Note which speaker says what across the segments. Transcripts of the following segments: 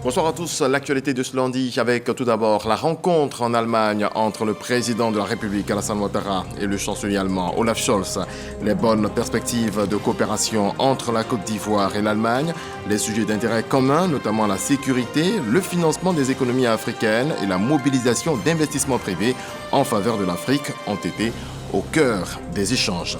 Speaker 1: Bonsoir à tous. L'actualité de ce lundi avec tout d'abord la rencontre en Allemagne entre le président de la République Alassane Ouattara et le chancelier allemand Olaf Scholz. Les bonnes perspectives de coopération entre la Côte d'Ivoire et l'Allemagne, les sujets d'intérêt commun, notamment la sécurité, le financement des économies africaines et la mobilisation d'investissements privés en faveur de l'Afrique ont été au cœur des échanges.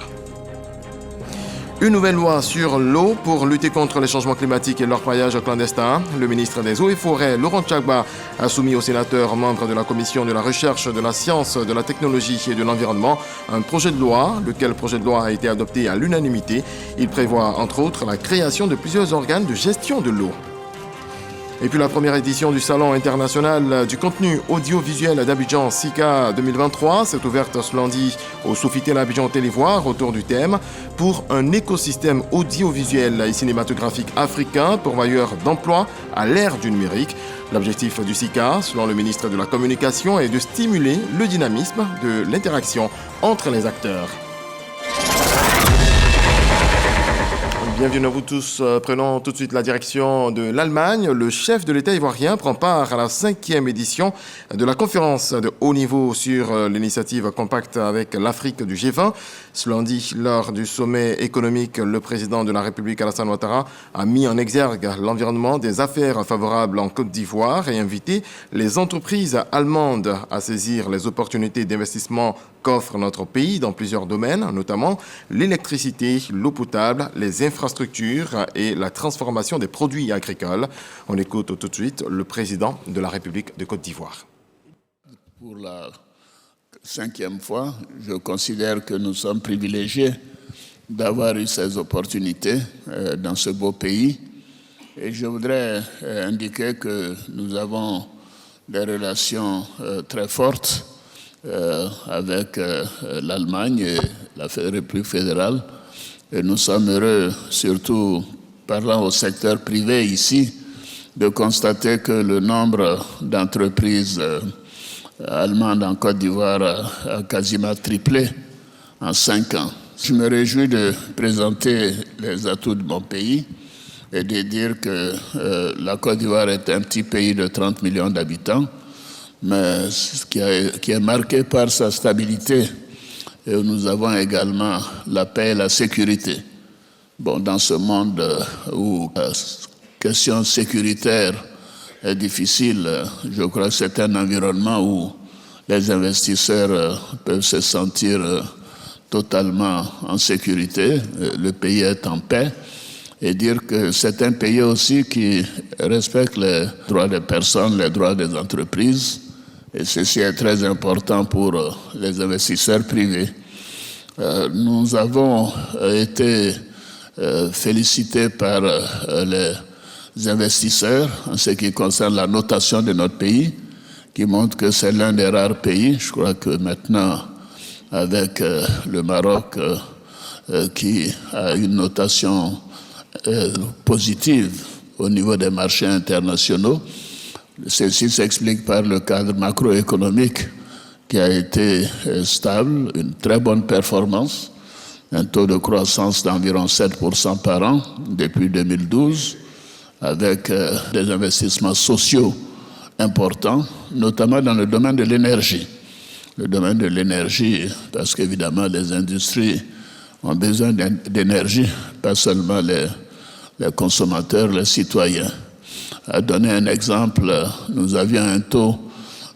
Speaker 1: Une nouvelle loi sur l'eau pour lutter contre les changements climatiques et l'orpaillage clandestin. Le ministre des Eaux et Forêts, Laurent Gbagba, a soumis aux sénateurs membres de la Commission de la Recherche, de la Science, de la Technologie et de l'Environnement un projet de loi, lequel projet de loi a été adopté à l'unanimité. Il prévoit entre autres la création de plusieurs organes de gestion de l'eau. Et puis la première édition du Salon international du contenu audiovisuel d'Abidjan SICA 2023 s'est ouverte ce lundi au Sofitel Abidjan Télévoire autour du thème « Pour un écosystème audiovisuel et cinématographique africain, pourvoyeur d'emplois à l'ère du numérique ». L'objectif du SICA, selon le ministre de la Communication, est de stimuler le dynamisme de l'interaction entre les acteurs. Bienvenue à vous tous. Prenons tout de suite la direction de l'Allemagne. Le chef de l'État ivoirien prend part à la 5e édition de la conférence de haut niveau sur l'initiative compacte avec l'Afrique du G20. Ce lundi, lors du sommet économique, le président de la République Alassane Ouattara a mis en exergue l'environnement des affaires favorables en Côte d'Ivoire et invité les entreprises allemandes à saisir les opportunités d'investissement qu'offre notre pays dans plusieurs domaines, notamment l'électricité, l'eau potable, les infrastructures et la transformation des produits agricoles. On écoute tout de suite le président de la République de Côte d'Ivoire.
Speaker 2: Pour la 5e fois, je considère que nous sommes privilégiés d'avoir eu ces opportunités dans ce beau pays. Et je voudrais indiquer que nous avons des relations très fortes avec l'Allemagne et la République fédérale. Et nous sommes heureux, surtout parlant au secteur privé ici, de constater que le nombre d'entreprises allemandes en Côte d'Ivoire a quasiment triplé en 5 ans. Je me réjouis de présenter les atouts de mon pays et de dire que la Côte d'Ivoire est un petit pays de 30 millions d'habitants, mais qui est marqué par sa stabilité. Et nous avons également la paix et la sécurité. Bon, dans ce monde où la question sécuritaire est difficile, je crois que c'est un environnement où les investisseurs peuvent se sentir totalement en sécurité. Le pays est en paix. Et dire que c'est un pays aussi qui respecte les droits des personnes, les droits des entreprises. Et ceci est très important pour les investisseurs privés. Nous avons été félicités par les investisseurs en ce qui concerne la notation de notre pays, qui montre que c'est l'un des rares pays. Je crois que maintenant, avec le Maroc, qui a une notation positive au niveau des marchés internationaux, ceci s'explique par le cadre macroéconomique qui a été stable, une très bonne performance, un taux de croissance d'environ 7% par an depuis 2012, avec des investissements sociaux importants, notamment dans le domaine de l'énergie. Le domaine de l'énergie, parce qu'évidemment les industries ont besoin d'énergie, pas seulement les consommateurs, les citoyens. À donner un exemple, nous avions un taux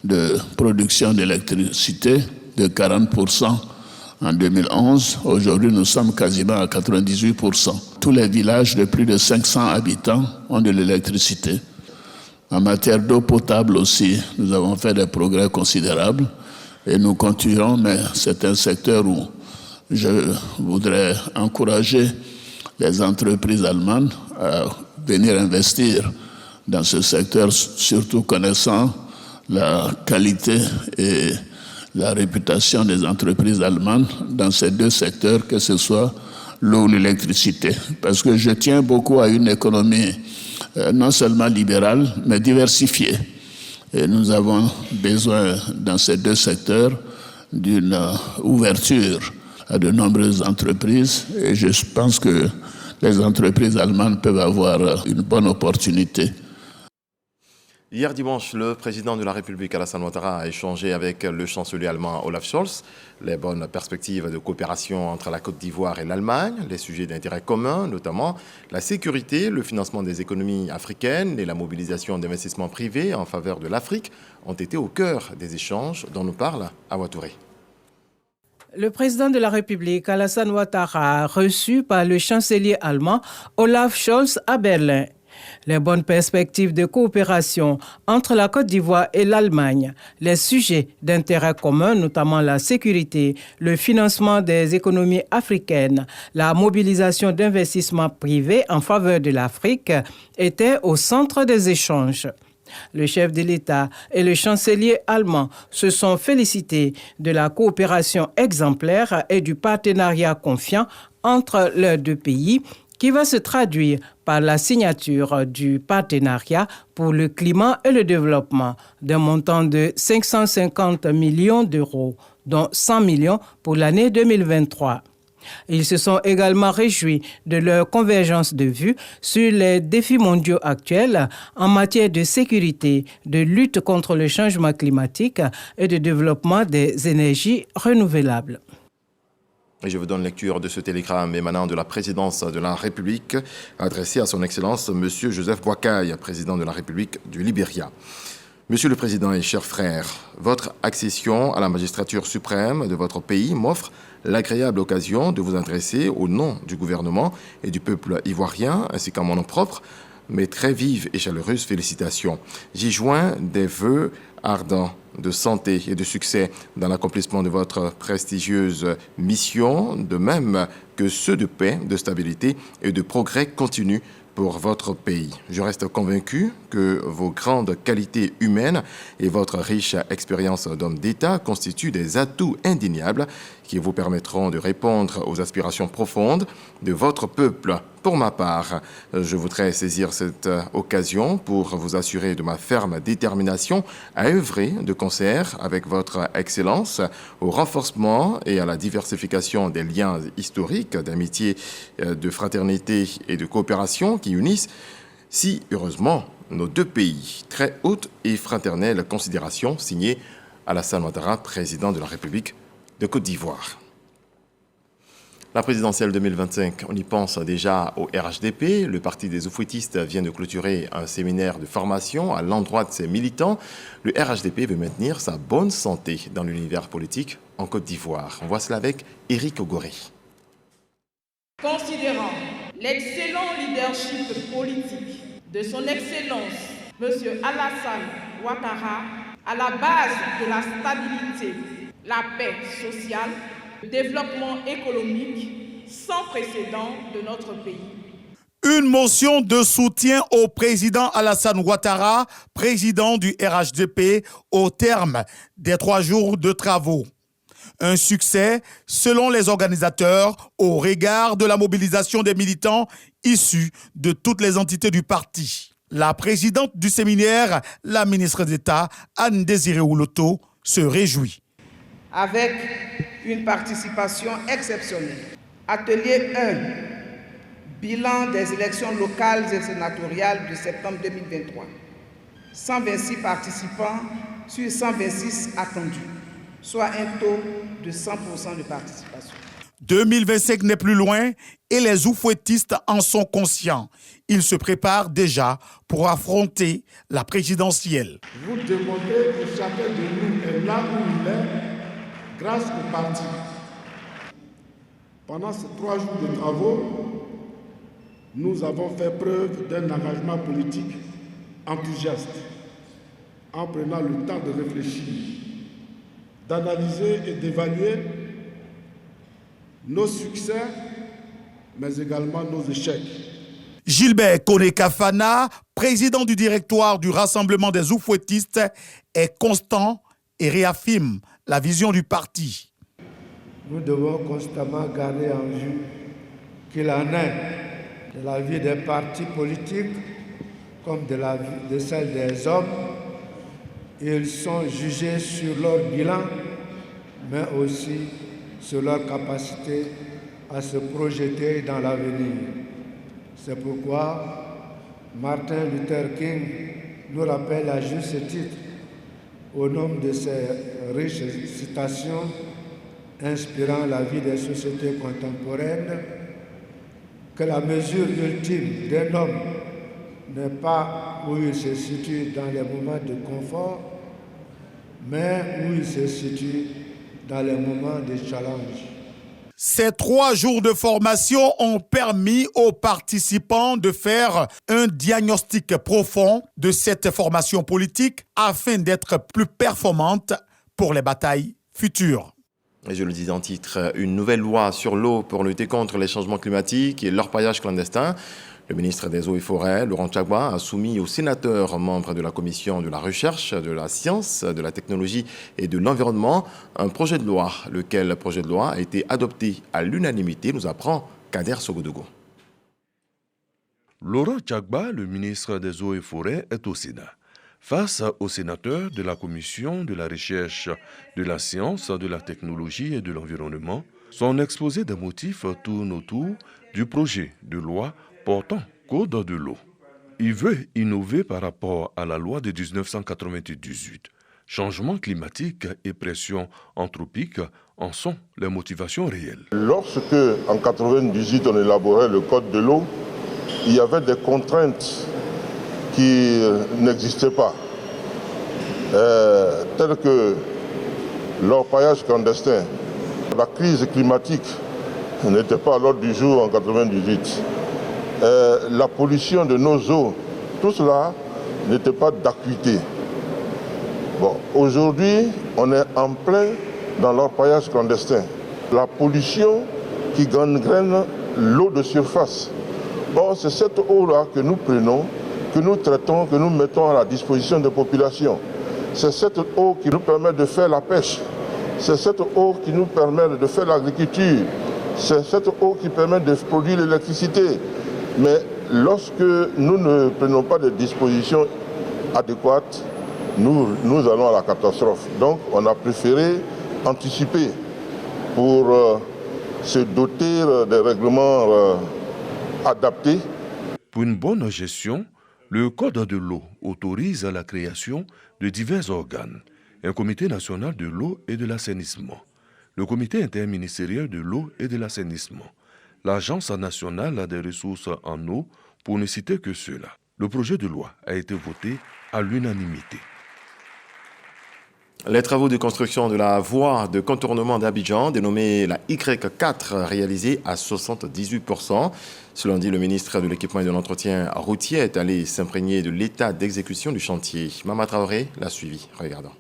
Speaker 2: de production d'électricité de 40% en 2011. Aujourd'hui, nous sommes quasiment à 98%. Tous les villages de plus de 500 habitants ont de l'électricité. En matière d'eau potable aussi, nous avons fait des progrès considérables et nous continuons, mais c'est un secteur où je voudrais encourager les entreprises allemandes à venir investir dans ce secteur, surtout connaissant la qualité et la réputation des entreprises allemandes dans ces deux secteurs, que ce soit l'eau ou l'électricité. Parce que je tiens beaucoup à une économie non seulement libérale, mais diversifiée. Et nous avons besoin, dans ces deux secteurs, d'une ouverture à de nombreuses entreprises. Et je pense que les entreprises allemandes peuvent avoir une bonne opportunité.
Speaker 1: Hier dimanche, le président de la République, Alassane Ouattara, a échangé avec le chancelier allemand Olaf Scholz les bonnes perspectives de coopération entre la Côte d'Ivoire et l'Allemagne, les sujets d'intérêt commun, notamment la sécurité, le financement des économies africaines et la mobilisation d'investissements privés en faveur de l'Afrique ont été au cœur des échanges dont nous parle Awa Touré.
Speaker 3: Le président de la République, Alassane Ouattara, reçu par le chancelier allemand Olaf Scholz à Berlin. Les bonnes perspectives de coopération entre la Côte d'Ivoire et l'Allemagne, les sujets d'intérêt commun, notamment la sécurité, le financement des économies africaines, la mobilisation d'investissements privés en faveur de l'Afrique, étaient au centre des échanges. Le chef de l'État et le chancelier allemand se sont félicités de la coopération exemplaire et du partenariat confiant entre leurs deux pays, qui va se traduire par la signature du partenariat pour le climat et le développement d'un montant de 550 millions d'euros, dont 100 millions pour l'année 2023. Ils se sont également réjouis de leur convergence de vues sur les défis mondiaux actuels en matière de sécurité, de lutte contre le changement climatique et de développement des énergies renouvelables.
Speaker 1: Et je vous donne lecture de ce télégramme émanant de la présidence de la République, adressé à son Excellence M. Joseph Boakai, président de la République du Libéria. Monsieur le Président et chers frères, votre accession à la magistrature suprême de votre pays m'offre l'agréable occasion de vous adresser au nom du gouvernement et du peuple ivoirien, ainsi qu'à mon nom propre, mes très vives et chaleureuses félicitations. J'y joins des vœux ardents de santé et de succès dans l'accomplissement de votre prestigieuse mission, de même que ceux de paix, de stabilité et de progrès continu pour votre pays. Je reste convaincu que vos grandes qualités humaines et votre riche expérience d'homme d'État constituent des atouts indéniables qui vous permettront de répondre aux aspirations profondes de votre peuple. Pour ma part, je voudrais saisir cette occasion pour vous assurer de ma ferme détermination à œuvrer de concert avec votre Excellence au renforcement et à la diversification des liens historiques d'amitié, de fraternité et de coopération qui unissent si heureusement nos deux pays. Très haute et fraternelle considération, signée Alassane Ouattara, président de la République de Côte d'Ivoire. La présidentielle 2025, on y pense déjà au RHDP. Le parti des oufouettistes vient de clôturer un séminaire de formation à l'endroit de ses militants. Le RHDP veut maintenir sa bonne santé dans l'univers politique en Côte d'Ivoire. On voit cela avec Éric Ogoré.
Speaker 4: Considérant l'excellent leadership politique de son Excellence, M. Alassane Ouattara, à la base de la stabilité, la paix sociale, le développement économique sans précédent de notre pays.
Speaker 5: Une motion de soutien au président Alassane Ouattara, président du RHDP, au terme des 3 jours de travaux. Un succès, selon les organisateurs, au regard de la mobilisation des militants issus de toutes les entités du parti. La présidente du séminaire, la ministre d'État, Anne Désiré Ouloto, se réjouit.
Speaker 4: Avec une participation exceptionnelle. Atelier 1, bilan des élections locales et sénatoriales de septembre 2023. 126 participants sur 126 attendus, soit un taux de 100% de participation.
Speaker 5: 2025 n'est plus loin et les oufouettistes en sont conscients. Ils se préparent déjà pour affronter la présidentielle.
Speaker 6: Vous demandez que chacun de nous est là où il est grâce au parti. Pendant ces 3 jours de travaux, nous avons fait preuve d'un engagement politique enthousiaste en prenant le temps de réfléchir, d'analyser et d'évaluer nos succès, mais également nos échecs.
Speaker 5: Gilbert Koné-Kafana, président du directoire du Rassemblement des oufouettistes, est constant et réaffirme la vision du parti.
Speaker 7: Nous devons constamment garder en vue qu'il en est de la vie des partis politiques comme de celle des hommes. Ils sont jugés sur leur bilan, mais aussi sur leur capacité à se projeter dans l'avenir. C'est pourquoi Martin Luther King nous rappelle à juste titre, au nombre de ces riches citations inspirant la vie des sociétés contemporaines, que la mesure ultime d'un homme n'est pas où il se situe dans les moments de confort, mais où il se situe dans les moments de challenge.
Speaker 5: Ces 3 jours de formation ont permis aux participants de faire un diagnostic profond de cette formation politique afin d'être plus performante pour les batailles futures.
Speaker 1: Et je le disais en titre, une nouvelle loi sur l'eau pour lutter contre les changements climatiques et l'orpaillage clandestin. Le ministre des Eaux et Forêts, Laurent Tchagba, a soumis aux sénateurs membres de la Commission de la Recherche, de la Science, de la Technologie et de l'Environnement un projet de loi. Lequel projet de loi a été adopté à l'unanimité, nous apprend Kader Sogodogo.
Speaker 8: Laurent Tchagba, le ministre des Eaux et Forêts, est au Sénat. Face aux sénateurs de la Commission de la Recherche, de la Science, de la Technologie et de l'Environnement, son exposé des motifs tourne autour du projet de loi portant Code de l'eau. Il veut innover par rapport à la loi de 1998. Changement climatique et pression anthropique en sont les motivations réelles.
Speaker 9: Lorsque, en 1998, on élaborait le Code de l'eau, il y avait des contraintes qui n'existaient pas, telles que l'orpaillage clandestin. La crise climatique n'était pas à l'ordre du jour en 1998. La pollution de nos eaux, tout cela n'était pas d'acuité. Bon, aujourd'hui, on est en plein dans l'orpaillage clandestin. La pollution qui gangrène l'eau de surface. Or, c'est cette eau-là que nous prenons, que nous traitons, que nous mettons à la disposition des populations. C'est cette eau qui nous permet de faire la pêche. C'est cette eau qui nous permet de faire l'agriculture. C'est cette eau qui permet de produire l'électricité. Mais lorsque nous ne prenons pas de dispositions adéquates, nous allons à la catastrophe. Donc on a préféré anticiper pour se doter des règlements adaptés.
Speaker 8: Pour une bonne gestion, le Code de l'eau autorise la création de divers organes. Un comité national de l'eau et de l'assainissement, le comité interministériel de l'eau et de l'assainissement, l'Agence nationale des ressources en eau, pour ne citer que ceux-là. Le projet de loi a été voté à l'unanimité.
Speaker 1: Les travaux de construction de la voie de contournement d'Abidjan, dénommée la Y4, réalisés à 78%. Ce lundi, le ministre de l'Équipement et de l'Entretien routier est allé s'imprégner de l'état d'exécution du chantier. Mama Traoré l'a suivi. Regardons.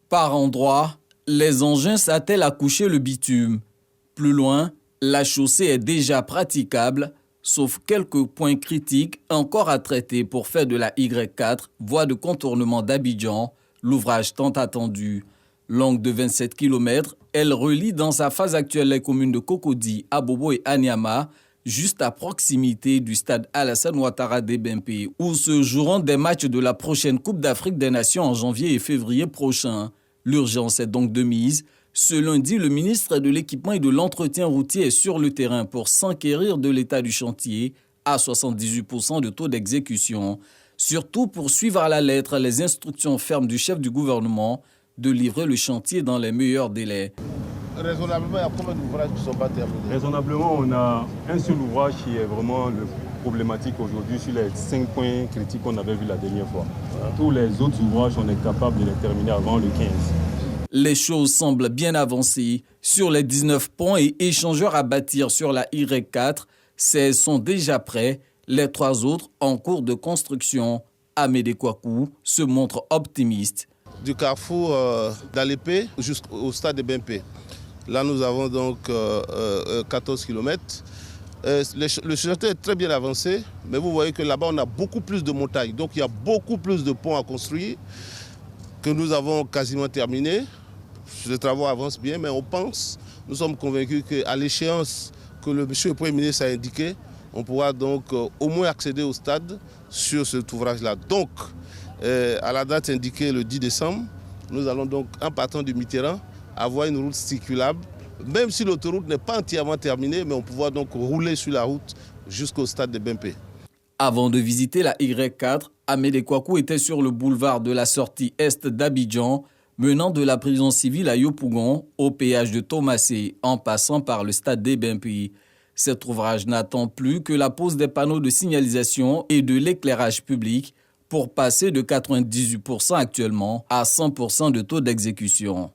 Speaker 10: Par endroits, les engins s'attellent à coucher le bitume. Plus loin, la chaussée est déjà praticable, sauf quelques points critiques encore à traiter pour faire de la Y4, voie de contournement d'Abidjan, l'ouvrage tant attendu. Longue de 27 km, elle relie dans sa phase actuelle les communes de Cocody, Abobo et Anyama, juste à proximité du stade Alassane Ouattara d'Ebempe, où se joueront des matchs de la prochaine Coupe d'Afrique des Nations en janvier et février prochain. L'urgence est donc de mise. Ce lundi, le ministre de l'Équipement et de l'Entretien routier est sur le terrain pour s'enquérir de l'état du chantier à 78% de taux d'exécution. Surtout pour suivre à la lettre les instructions fermes du chef du gouvernement de livrer le chantier dans les meilleurs délais.
Speaker 11: Raisonnablement, il y a combien d'ouvrages qui ne sont pas terminés?
Speaker 12: Raisonnablement, on a un seul ouvrage qui est vraiment le problématique aujourd'hui sur les 5 points critiques qu'on avait vus la dernière fois. Tous les autres ouvrages, on est capable de les terminer avant le 15.
Speaker 10: Les choses semblent bien avancées. Sur les 19 ponts et échangeurs à bâtir sur la Y4, 16 sont déjà prêts. Les 3 autres en cours de construction. Amédée Kouakou se montre optimiste.
Speaker 11: Du carrefour d'Alépé jusqu'au stade de Bempé. Là, nous avons donc 14 km. Le chantier est très bien avancé, mais vous voyez que là-bas, on a beaucoup plus de montagnes. Donc, il y a beaucoup plus de ponts à construire que nous avons quasiment terminés. Les travaux avancent bien, mais nous sommes convaincus qu'à l'échéance que le monsieur le Premier ministre a indiqué, on pourra donc au moins accéder au stade sur cet ouvrage-là. Donc, à la date indiquée le 10 décembre, nous allons donc, en partant du Mitterrand, avoir une route circulable. Même si l'autoroute n'est pas entièrement terminée, mais on pourra donc rouler sur la route jusqu'au stade de Bempé.
Speaker 10: Avant de visiter la Y4, Amédée Kouakou était sur le boulevard de la sortie est d'Abidjan, menant de la prison civile à Yopougon au péage de Thomasé, en passant par le stade des Bempi. Cet ouvrage n'attend plus que la pose des panneaux de signalisation et de l'éclairage public pour passer de 98% actuellement à 100% de taux d'exécution.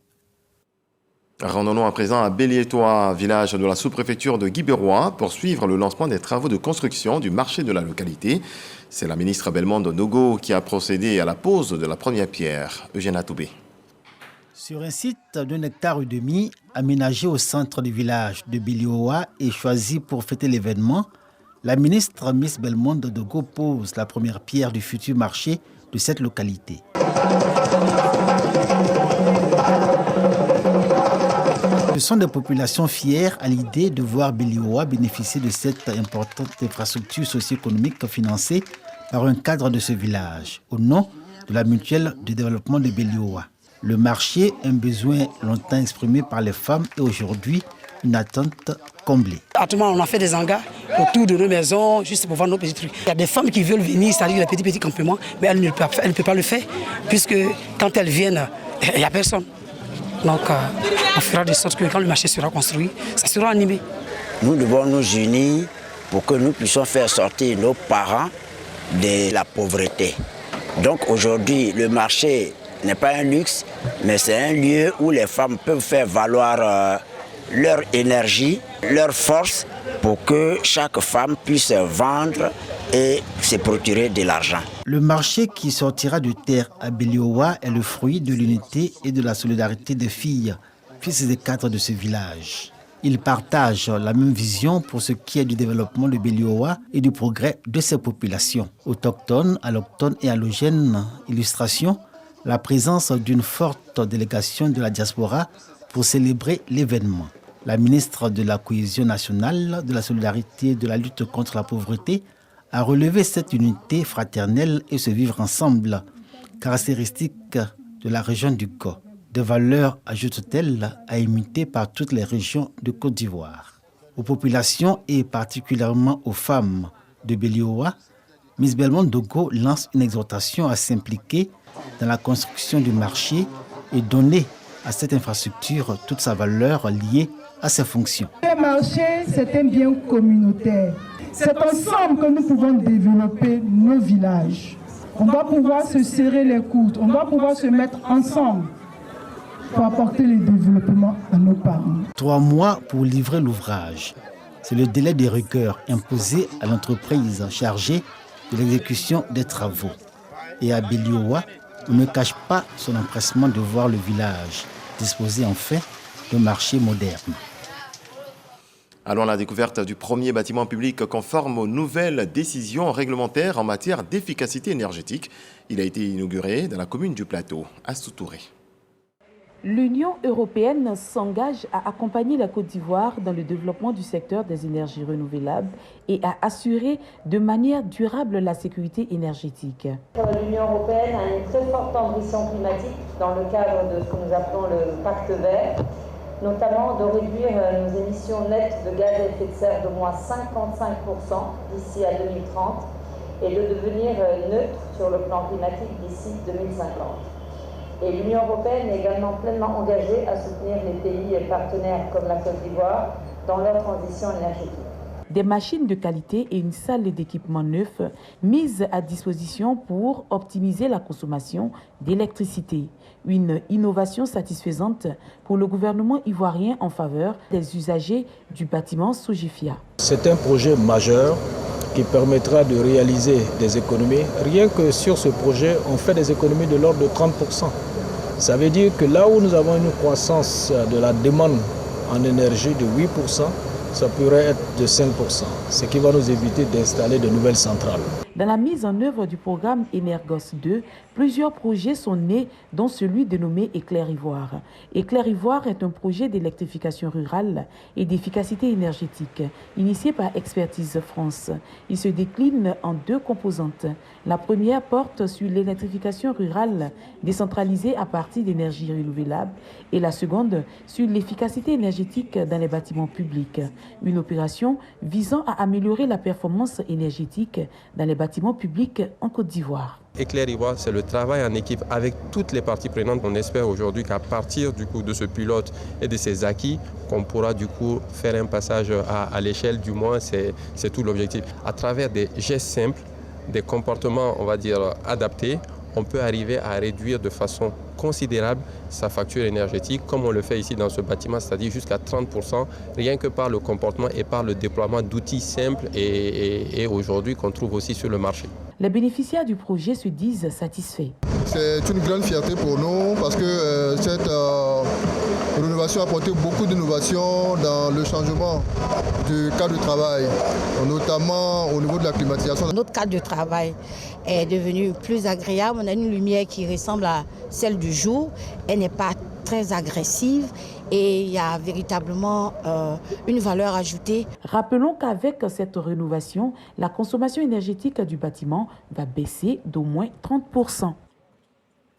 Speaker 1: Rendons-nous à présent à Béliétois, village de la sous-préfecture de Guibérois, pour suivre le lancement des travaux de construction du marché de la localité. C'est la ministre Belmondo Dogo qui a procédé à la pose de la première pierre. Eugène Atoubé.
Speaker 13: Sur un site d'1,5 hectare aménagé au centre du village de Béliétois et choisi pour fêter l'événement, la ministre Miss Belmondo Dogo pose la première pierre du futur marché de cette localité. Ce sont des populations fières à l'idée de voir Béliétois bénéficier de cette importante infrastructure socio-économique financée par un cadre de ce village, au nom de la mutuelle de développement de Béliétois. Le marché, un besoin longtemps exprimé par les femmes et aujourd'hui une attente comblée.
Speaker 14: Actuellement, on a fait des hangars autour de nos maisons, juste pour vendre nos petits trucs. Il y a des femmes qui veulent venir, c'est-à-dire les petits campements, mais elles ne peuvent pas le faire, puisque quand elles viennent, il n'y a personne. Donc, on fera de sorte que quand le marché sera construit, ça sera animé.
Speaker 15: Nous devons nous unir pour que nous puissions faire sortir nos parents de la pauvreté. Donc aujourd'hui, le marché n'est pas un luxe, mais c'est un lieu où les femmes peuvent faire valoir leur énergie, leur force, pour que chaque femme puisse vendre et se procurer de l'argent.
Speaker 13: Le marché qui sortira de terre à Béliétois est le fruit de l'unité et de la solidarité des filles, fils et cadres de ce village. Ils partagent la même vision pour ce qui est du développement de Béliétois et du progrès de ses populations. Autochtones, allochtones et allogènes, illustration, la présence d'une forte délégation de la diaspora pour célébrer l'événement. La ministre de la Cohésion nationale, de la solidarité et de la lutte contre la pauvreté a relevé cette unité fraternelle et ce vivre ensemble, caractéristique de la région du Go. Des valeurs, ajoute-t-elle, à imiter par toutes les régions de Côte d'Ivoire. Aux populations et particulièrement aux femmes de Béliétois, Miss Belmondo Dogo lance une exhortation à s'impliquer dans la construction du marché et donner à cette infrastructure toute sa valeur liée à ses fonctions.
Speaker 16: Le marché, c'est un bien communautaire. C'est ensemble que nous pouvons développer nos villages. On doit pouvoir se serrer les coudes, on doit pouvoir se mettre ensemble pour apporter le développement à nos parents. 3 mois pour livrer l'ouvrage. C'est le délai de rigueur imposé à l'entreprise chargée de l'exécution des travaux. Et à Béliétois, on ne cache pas son empressement de voir le village disposer enfin d'un marché moderne.
Speaker 1: Allons à la découverte du premier bâtiment public conforme aux nouvelles décisions réglementaires en matière d'efficacité énergétique. Il a été inauguré dans la commune du Plateau, à Soutouré.
Speaker 17: L'Union européenne s'engage à accompagner la Côte d'Ivoire dans le développement du secteur des énergies renouvelables et à assurer de manière durable la sécurité énergétique.
Speaker 18: L'Union européenne a une très forte ambition climatique dans le cadre de ce que nous appelons le pacte vert, notamment de réduire nos émissions nettes de gaz à effet de serre de moins 55% d'ici à 2030 et de devenir neutre sur le plan climatique d'ici 2050. Et l'Union européenne est également pleinement engagée à soutenir les pays partenaires comme la Côte d'Ivoire dans leur transition énergétique.
Speaker 17: Des machines de qualité et une salle d'équipement neuf mises à disposition pour optimiser la consommation d'électricité. Une innovation satisfaisante pour le gouvernement ivoirien en faveur des usagers du bâtiment Sogifia.
Speaker 19: C'est un projet majeur qui permettra de réaliser des économies. Rien que sur ce projet, on fait des économies de l'ordre de 30%. Ça veut dire que là où nous avons une croissance de la demande en énergie de 8%, ça pourrait être de 5%, ce qui va nous éviter d'installer de nouvelles centrales.
Speaker 17: Dans la mise en œuvre du programme Energos 2, plusieurs projets sont nés, dont celui dénommé Éclair Ivoire. Éclair Ivoire est un projet d'électrification rurale et d'efficacité énergétique, initié par Expertise France. Il se décline en 2 composantes. La première porte sur l'électrification rurale décentralisée à partir d'énergies renouvelables et la seconde sur l'efficacité énergétique dans les bâtiments publics. Une opération visant à améliorer la performance énergétique dans les bâtiments bâtiments publics en Côte d'Ivoire.
Speaker 20: Éclair Ivoire, c'est le travail en équipe avec toutes les parties prenantes. On espère aujourd'hui qu'à partir de ce pilote et de ses acquis, qu'on pourra faire un passage à l'échelle, du moins c'est tout l'objectif. À travers des gestes simples, des comportements, on va dire, adaptés, on peut arriver à réduire de façon considérable sa facture énergétique, comme on le fait ici dans ce bâtiment, c'est-à-dire jusqu'à 30%, rien que par le comportement et par le déploiement d'outils simples et aujourd'hui qu'on trouve aussi sur le marché.
Speaker 17: Les bénéficiaires du projet se disent satisfaits.
Speaker 21: C'est une grande fierté pour nous parce que cette rénovation a apporté beaucoup d'innovations dans le changement du cadre de travail, notamment au niveau de la climatisation.
Speaker 22: Notre cadre de travail est devenu plus agréable. On a une lumière qui ressemble à celle du jour. Elle n'est pas très agressive et il y a véritablement une valeur ajoutée.
Speaker 17: Rappelons qu'avec cette rénovation, la consommation énergétique du bâtiment va baisser d'au moins 30%.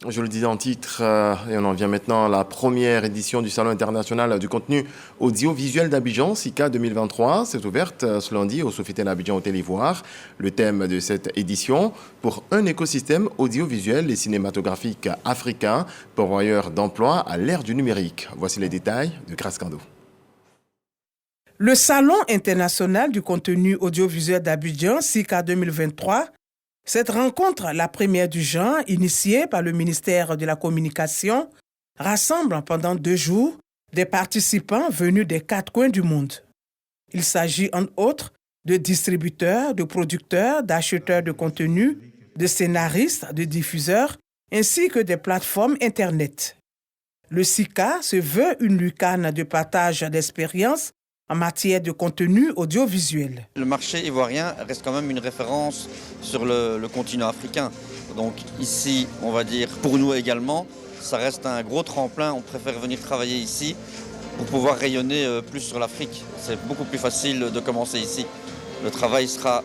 Speaker 1: Je le disais en titre, et on en vient maintenant à la première édition du Salon international du contenu audiovisuel d'Abidjan, SICA 2023. C'est ouverte ce lundi au Sofitel Abidjan Hôtel Ivoire. Le thème de cette édition, pour un écosystème audiovisuel et cinématographique africain, pourvoyeur d'emplois à l'ère du numérique. Voici les détails de Grace Kando.
Speaker 3: Le Salon international du contenu audiovisuel d'Abidjan, SICA 2023, cette rencontre, la première du genre, initiée par le ministère de la Communication, rassemble pendant 2 jours des participants venus des 4 coins du monde. Il s'agit entre autres de distributeurs, de producteurs, d'acheteurs de contenu, de scénaristes, de diffuseurs, ainsi que des plateformes Internet. Le SICA se veut une lucane de partage d'expériences en matière de contenu audiovisuel.
Speaker 23: Le marché ivoirien reste quand même une référence sur le continent africain. Donc ici, on va dire, pour nous également, ça reste un gros tremplin. On préfère venir travailler ici pour pouvoir rayonner plus sur l'Afrique. C'est beaucoup plus facile de commencer ici. Le travail sera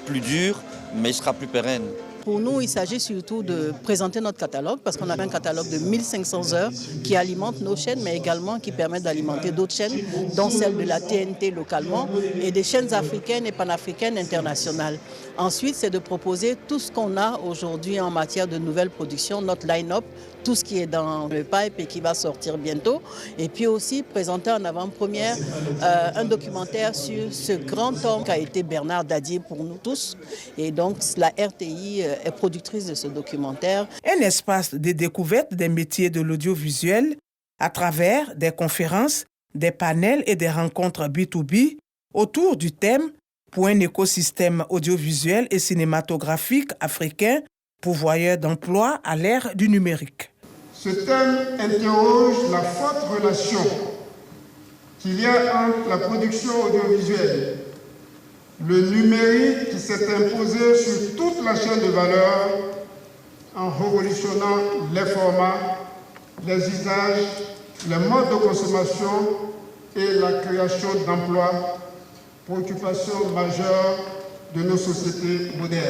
Speaker 23: plus dur, mais il sera plus pérenne.
Speaker 24: Pour nous, il s'agit surtout de présenter notre catalogue parce qu'on a un catalogue de 1500 heures qui alimente nos chaînes, mais également qui permet d'alimenter d'autres chaînes, dont celle de la TNT localement et des chaînes africaines et panafricaines internationales. Ensuite, c'est de proposer tout ce qu'on a aujourd'hui en matière de nouvelles productions, notre line-up, tout ce qui est dans le pipe et qui va sortir bientôt. Et puis aussi présenter en avant-première un documentaire sur ce grand homme qu'a été Bernard Dadier pour nous tous. Et donc la RTI est productrice de ce documentaire.
Speaker 3: Un espace de découverte des métiers de l'audiovisuel à travers des conférences, des panels et des rencontres B2B autour du thème pour un écosystème audiovisuel et cinématographique africain pourvoyeur d'emplois à l'ère du numérique.
Speaker 6: Ce thème interroge la forte relation qu'il y a entre la production audiovisuelle, le numérique qui s'est imposé sur toute la chaîne de valeur en révolutionnant les formats, les usages, les modes de consommation et la création d'emplois, préoccupation majeure de nos sociétés modernes.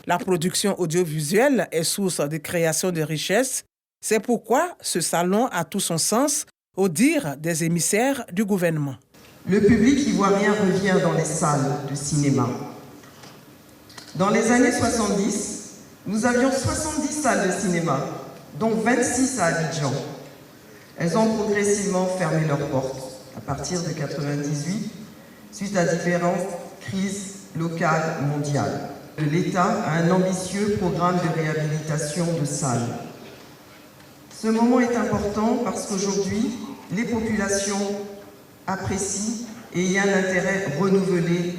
Speaker 3: La production audiovisuelle est source de création de richesses. C'est pourquoi ce salon a tout son sens au dire des émissaires du gouvernement.
Speaker 25: Le public ivoirien revient dans les salles de cinéma. Dans les années 70, nous avions 70 salles de cinéma, dont 26 à Abidjan. Elles ont progressivement fermé leurs portes à partir de 1998, suite à différentes crises locales mondiales. L'État a un ambitieux programme de réhabilitation de salles. Ce moment est important parce qu'aujourd'hui, les populations apprécient et il y a un intérêt renouvelé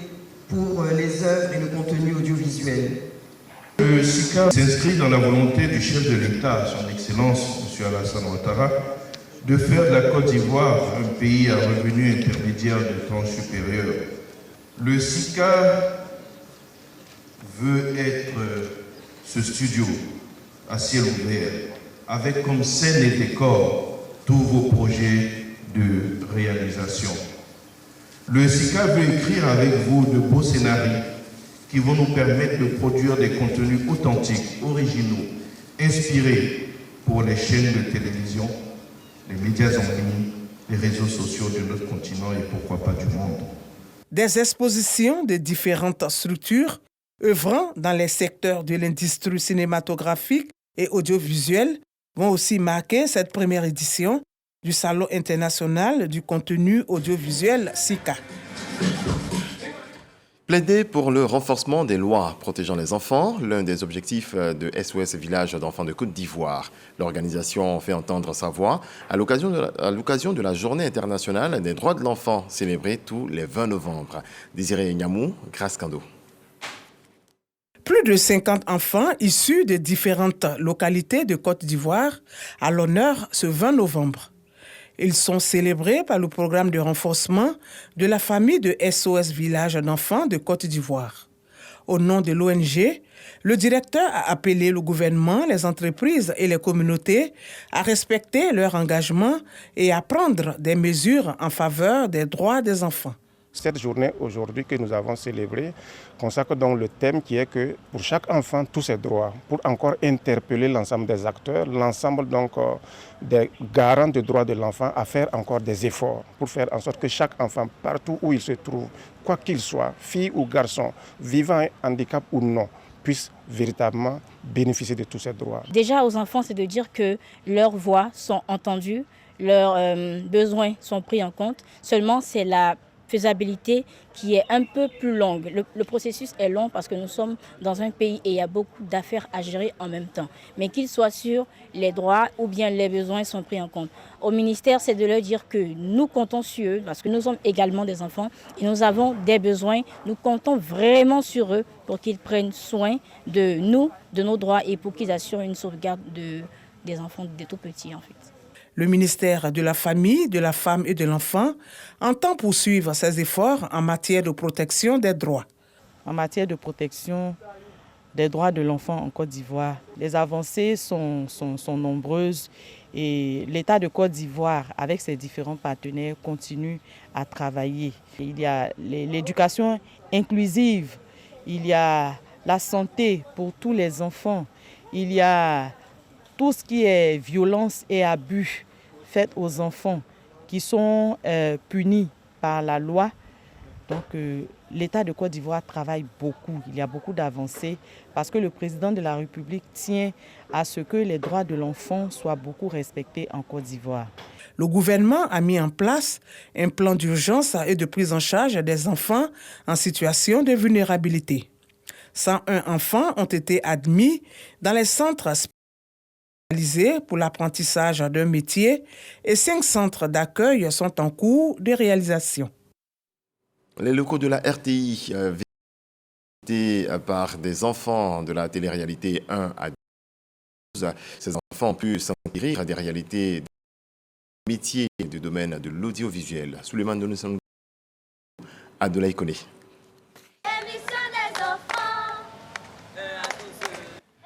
Speaker 25: pour les œuvres et le contenu audiovisuel.
Speaker 26: Le SICA s'inscrit dans la volonté du chef de l'État, son Excellence, M. Alassane Ouattara, de faire de la Côte d'Ivoire un pays à revenus intermédiaires de temps supérieur. Le SICA veut être ce studio à ciel ouvert, avec comme scène et décor tous vos projets de réalisation. Le SICA veut écrire avec vous de beaux scénarios qui vont nous permettre de produire des contenus authentiques, originaux, inspirés pour les chaînes de télévision, les médias en ligne, les réseaux sociaux de notre continent et pourquoi pas du monde.
Speaker 3: Des expositions de différentes structures
Speaker 2: œuvrant dans les secteurs de l'industrie cinématographique et audiovisuelle vont aussi marquer cette première édition du Salon international du contenu audiovisuel SICA.
Speaker 1: Plaider pour le renforcement des lois protégeant les enfants, l'un des objectifs de SOS Village d'enfants de Côte d'Ivoire. L'organisation fait entendre sa voix à l'occasion de la Journée internationale des droits de l'enfant, célébrée tous les 20 novembre. Désiré Nyamou, Grâce Kando.
Speaker 2: Plus de 50 enfants issus de différentes localités de Côte d'Ivoire à l'honneur ce 20 novembre. Ils sont célébrés par le programme de renforcement de la famille de SOS Village d'enfants de Côte d'Ivoire. Au nom de l'ONG, le directeur a appelé le gouvernement, les entreprises et les communautés à respecter leur engagement et à prendre des mesures en faveur des droits des enfants.
Speaker 4: Cette journée aujourd'hui que nous avons célébrée consacre donc le thème qui est que pour chaque enfant, tous ses droits, pour encore interpeller l'ensemble des acteurs, l'ensemble donc des garants des droits de l'enfant à faire encore des efforts pour faire en sorte que chaque enfant, partout où il se trouve, quoi qu'il soit, fille ou garçon, vivant un handicap ou non, puisse véritablement bénéficier de tous ces droits.
Speaker 5: Déjà aux enfants, c'est de dire que leurs voix sont entendues, leurs besoins sont pris en compte. Seulement, c'est la faisabilité qui est un peu plus longue. Le processus est long parce que nous sommes dans un pays et il y a beaucoup d'affaires à gérer en même temps. Mais qu'ils soient sûrs, les droits ou bien les besoins sont pris en compte. Au ministère, c'est de leur dire que nous comptons sur eux parce que nous sommes également des enfants et nous avons des besoins. Nous comptons vraiment sur eux pour qu'ils prennent soin de nous, de nos droits et pour qu'ils assurent une sauvegarde des enfants, des tout petits en fait.
Speaker 2: Le ministère de la Famille, de la Femme et de l'Enfant entend poursuivre ses efforts en matière de protection des droits.
Speaker 7: En matière de protection des droits de l'enfant en Côte d'Ivoire, les avancées sont nombreuses et l'État de Côte d'Ivoire, avec ses différents partenaires, continue à travailler. Il y a l'éducation inclusive, il y a la santé pour tous les enfants, il y a tout ce qui est violence et abus faits aux enfants qui sont punis par la loi. Donc l'État de Côte d'Ivoire travaille beaucoup. Il y a beaucoup d'avancées parce que le président de la République tient à ce que les droits de l'enfant soient beaucoup respectés en Côte d'Ivoire.
Speaker 2: Le gouvernement a mis en place un plan d'urgence et de prise en charge des enfants en situation de vulnérabilité. 101 enfants ont été admis dans les centres pour l'apprentissage d'un métier et 5 centres d'accueil sont en cours de réalisation.
Speaker 1: Les locaux de la RTI visités par des enfants de la télé-réalité 1 à 12. Ces enfants ont pu s'inspirer des réalités des métiers du domaine de l'audiovisuel. Souleymane Donosson, Adolaï Koné.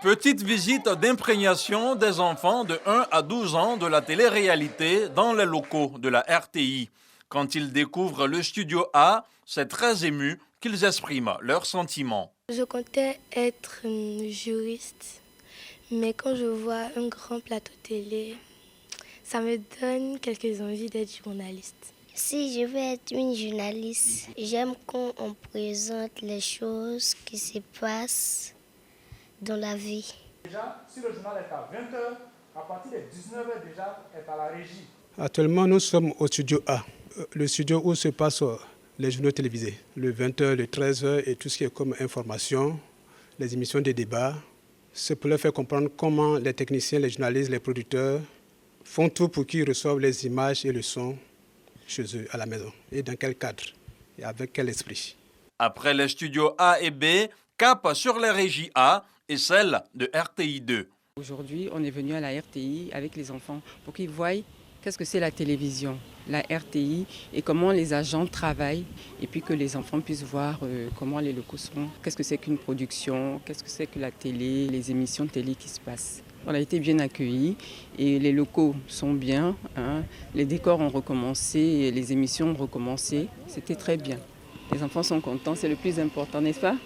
Speaker 8: Petite visite d'imprégnation des enfants de 1 à 12 ans de la télé-réalité dans les locaux de la RTI. Quand ils découvrent le studio A, c'est très ému qu'ils expriment leurs sentiments.
Speaker 9: Je comptais être juriste, mais quand je vois un grand plateau télé, ça me donne quelques envies d'être journaliste.
Speaker 27: Si je veux être une journaliste, j'aime quand on présente les choses qui se passent dans la vie.
Speaker 28: Déjà, si le journal est à 20h, à partir de 19h déjà est à la régie.
Speaker 29: Actuellement, nous sommes au studio A, le studio où se passent les journaux télévisés, le 20h, le 13h et tout ce qui est comme information, les émissions de débat. C'est pour leur faire comprendre comment les techniciens, les journalistes, les producteurs font tout pour qu'ils reçoivent les images et le son chez eux, à la maison. Et dans quel cadre et avec quel esprit.
Speaker 8: Après les studios A et B, cap sur les régies A et celle de RTI 2.
Speaker 30: Aujourd'hui, on est venu à la RTI avec les enfants pour qu'ils voient qu'est-ce que c'est la télévision, la RTI et comment les agents travaillent et puis que les enfants puissent voir comment les locaux sont, qu'est-ce que c'est qu'une production, qu'est-ce que c'est que la télé, les émissions de télé qui se passent. On a été bien accueillis et les locaux sont bien, les décors ont recommencé, et les émissions ont recommencé, c'était très bien. Les enfants sont contents, c'est le plus important, n'est-ce pas?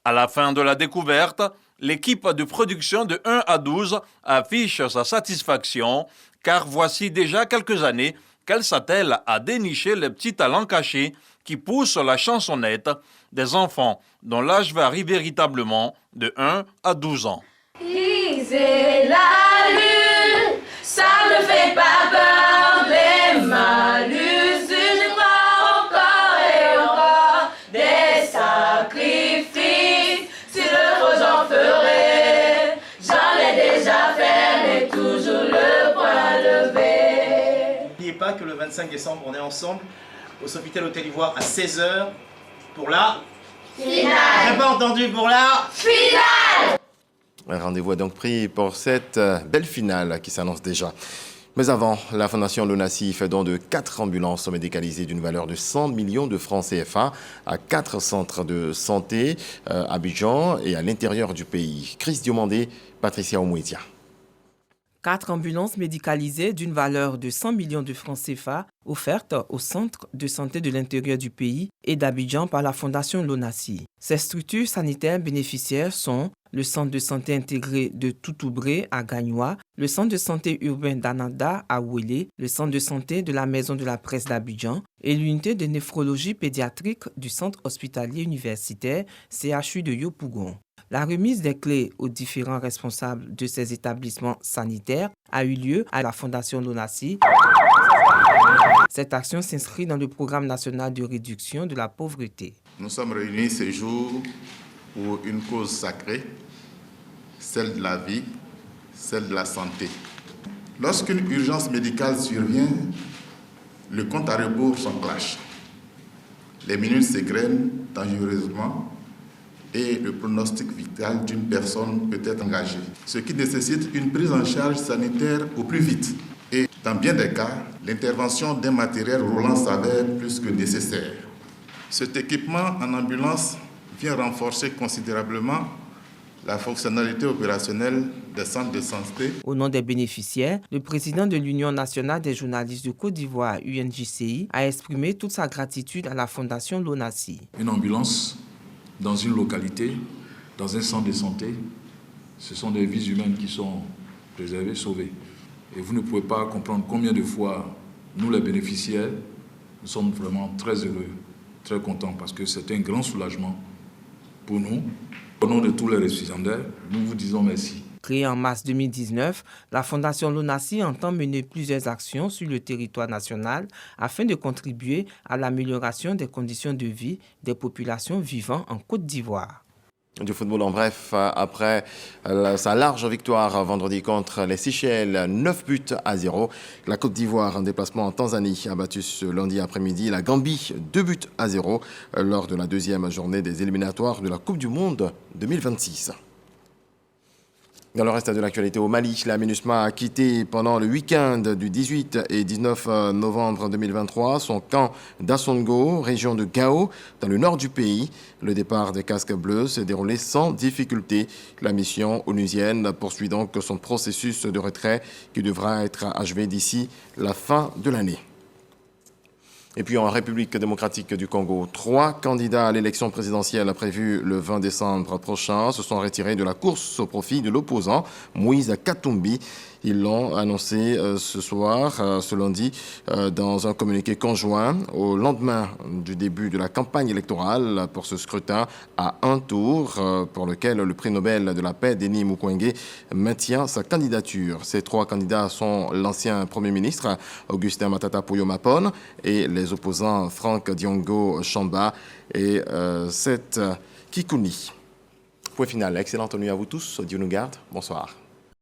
Speaker 8: À la fin de la découverte, l'équipe de production de 1 à 12 affiche sa satisfaction, car voici déjà quelques années qu'elle s'attelle à dénicher les petits talents cachés qui poussent la chansonnette des enfants dont l'âge varie véritablement de 1 à 12 ans.
Speaker 10: Briser la lune, ça ne fait pas peur, les malus, je crois encore et encore, des sacrifices, si le faut j'en ferai, j'en ai déjà fait, mais toujours le point levé.
Speaker 11: N'oubliez pas que le 25 décembre, on est ensemble au Sofitel Hôtel Ivoire à 16h pour la finale. J'ai pas entendu, pour la finale.
Speaker 1: Un rendez-vous est donc pris pour cette belle finale qui s'annonce déjà. Mais avant, la Fondation Lonasi fait don de 4 ambulances médicalisées d'une valeur de 100 millions de francs CFA à 4 centres de santé à Abidjan et à l'intérieur du pays. Chris Diomandé, Patricia Omouetia.
Speaker 12: 4 ambulances médicalisées d'une valeur de 100 millions de francs CFA offertes au centre de santé de l'intérieur du pays et d'Abidjan par la Fondation Lonasi. Ces structures sanitaires bénéficiaires sont le centre de santé intégré de Toutoubré à Gagnoa, le centre de santé urbain d'Ananda à Ouélé, le centre de santé de la Maison de la Presse d'Abidjan et l'unité de néphrologie pédiatrique du centre hospitalier universitaire CHU de Yopougon. La remise des clés aux différents responsables de ces établissements sanitaires a eu lieu à la Fondation Lonasi. Cette action s'inscrit dans le programme national de réduction de la pauvreté.
Speaker 13: Nous sommes réunis ce jour pour une cause sacrée, celle de la vie, celle de la santé. Lorsqu'une urgence médicale survient, le compte à rebours s'enclenche. Les minutes s'égrènent dangereusement et le pronostic vital d'une personne peut être engagé, ce qui nécessite une prise en charge sanitaire au plus vite. Et dans bien des cas, l'intervention d'un matériel roulant s'avère plus que nécessaire. Cet équipement en ambulance vient renforcer considérablement la fonctionnalité opérationnelle des centres de santé.
Speaker 12: Au nom des bénéficiaires, le président de l'Union nationale des journalistes de Côte d'Ivoire, UNJCI, a exprimé toute sa gratitude à la Fondation Lonasi.
Speaker 14: Une ambulance dans une localité, dans un centre de santé, ce sont des vies humaines qui sont préservées, sauvées. Et vous ne pouvez pas comprendre combien de fois nous, les bénéficiaires, nous sommes vraiment très heureux, très contents, parce que c'est un grand soulagement pour nous. Au nom de tous les récipiendaires, nous vous disons merci.
Speaker 12: Créée en mars 2019, la Fondation Lonasi entend mener plusieurs actions sur le territoire national afin de contribuer à l'amélioration des conditions de vie des populations vivant en Côte d'Ivoire.
Speaker 1: Du football en bref, après sa large victoire vendredi contre les Seychelles, 9-0. La Côte d'Ivoire en déplacement en Tanzanie a battu ce lundi après-midi la Gambie 2-0 lors de la deuxième journée des éliminatoires de la Coupe du Monde 2026. Dans le reste de l'actualité au Mali, la MINUSMA a quitté pendant le week-end du 18 et 19 novembre 2023 son camp d'Assongo, région de Gao, dans le nord du pays. Le départ des casques bleus s'est déroulé sans difficulté. La mission onusienne poursuit donc son processus de retrait qui devra être achevé d'ici la fin de l'année. Et puis en République démocratique du Congo, 3 candidats à l'élection présidentielle prévue le 20 décembre prochain se sont retirés de la course au profit de l'opposant Moïse Katumbi. Ils l'ont annoncé ce lundi, dans un communiqué conjoint au lendemain du début de la campagne électorale pour ce scrutin à un tour, pour lequel le prix Nobel de la paix, Denis Mukwege, maintient sa candidature. Ces 3 candidats sont l'ancien Premier ministre Augustin Matata Pouyo-Mapone et les opposants Franck Diongo Chamba et Seth Kikouni. Point final, excellente nuit à vous tous. Dieu nous garde. Bonsoir.